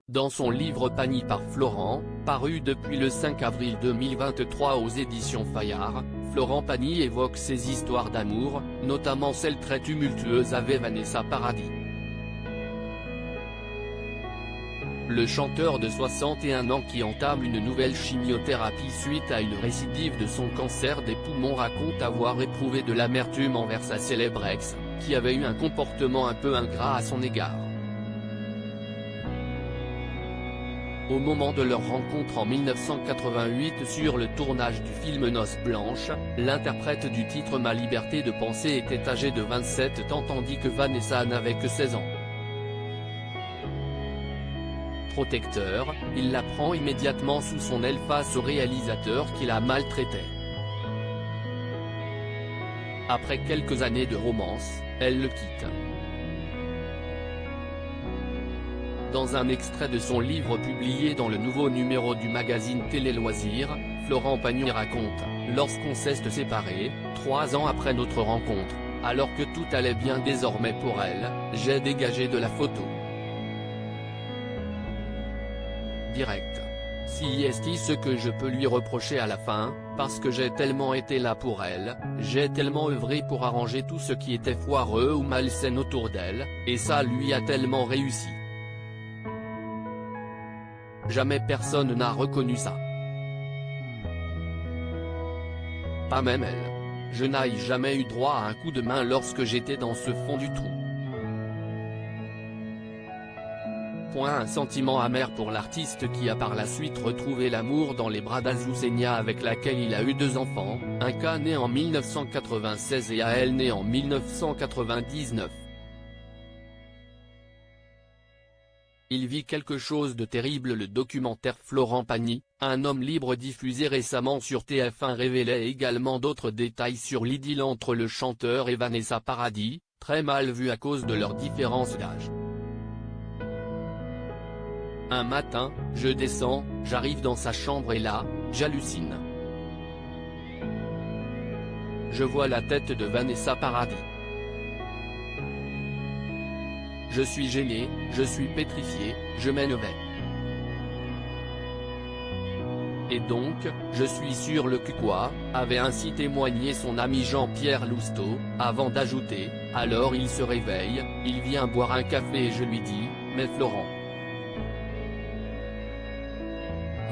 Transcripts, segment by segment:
Dans son livre Pagny par Florent, paru depuis le 5 avril 2023 aux éditions Fayard, Florent Pagny évoque ses histoires d'amour, notamment celle très tumultueuse avec Vanessa Paradis. Le chanteur de 61 ans qui entame une nouvelle chimiothérapie suite à une récidive de son cancer des poumons raconte avoir éprouvé de l'amertume envers sa célèbre ex, qui avait eu un comportement un peu ingrat à son égard. Au moment de leur rencontre en 1988 sur le tournage du film Noces blanches, l'interprète du titre Ma liberté de penser était âgé de 27 ans tandis que Vanessa n'avait que 16 ans. Protecteur, il la prend immédiatement sous son aile face au réalisateur qui la maltraitait. Après quelques années de romance, elle le quitte. Dans un extrait de son livre publié dans le nouveau numéro du magazine Télé Loisirs, Florent Pagny raconte « Lorsqu'on s'est séparés, 3 ans après notre rencontre, alors que tout allait bien désormais pour elle, j'ai dégagé de la photo. Direct. Si est ce que je peux lui reprocher à la fin, parce que j'ai tellement été là pour elle, j'ai tellement œuvré pour arranger tout ce qui était foireux ou malsain autour d'elle, et ça lui a tellement réussi. Jamais personne n'a reconnu ça. Pas même elle. Je n'ai jamais eu droit à un coup de main lorsque j'étais dans ce fond du trou. Un sentiment amer pour l'artiste qui a par la suite retrouvé l'amour dans les bras d'Azucena avec laquelle il a eu 2 enfants, un cas né en 1996 et elle née en 1999. Il vit quelque chose de terrible. Le documentaire Florent Pagny, un homme libre diffusé récemment sur TF1 révélait également d'autres détails sur l'idylle entre le chanteur et Vanessa Paradis, très mal vue à cause de leur différence d'âge. Un matin, je descends, j'arrive dans sa chambre et là, j'hallucine. Je vois la tête de Vanessa Paradis. Je suis gêné, je suis pétrifié, je m'énerve. Et donc, je suis sur le cul quoi, avait ainsi témoigné son ami Jean-Pierre Lousteau, avant d'ajouter, alors il se réveille, il vient boire un café et je lui dis, mais Florent.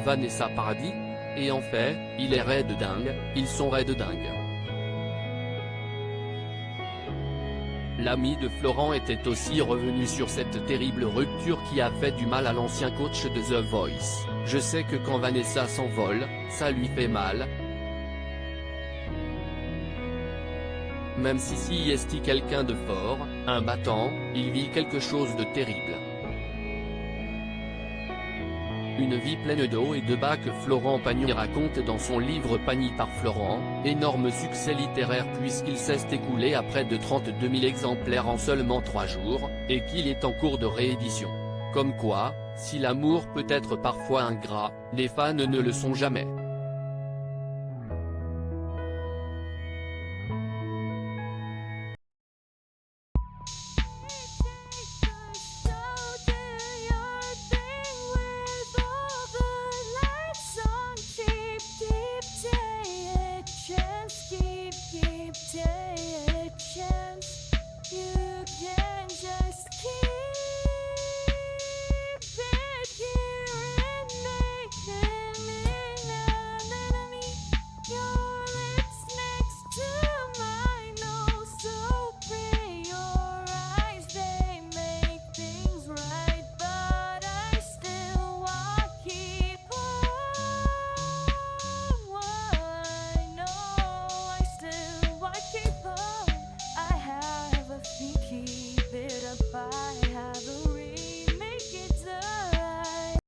Vanessa Paradis. Et en fait, il est raide dingue, ils sont raides dingue. L'ami de Florent était aussi revenu sur cette terrible rupture qui a fait du mal à l'ancien coach de The Voice. Je sais que quand Vanessa s'envole, ça lui fait mal. Même si est quelqu'un de fort, un battant, il vit quelque chose de terrible. Une vie pleine d'eau et de bas que Florent Pagny raconte dans son livre Pagny par Florent, énorme succès littéraire puisqu'il s'est écoulé à près de 32 000 exemplaires en seulement 3 jours, et qu'il est en cours de réédition. Comme quoi, si l'amour peut être parfois ingrat, les fans ne le sont jamais.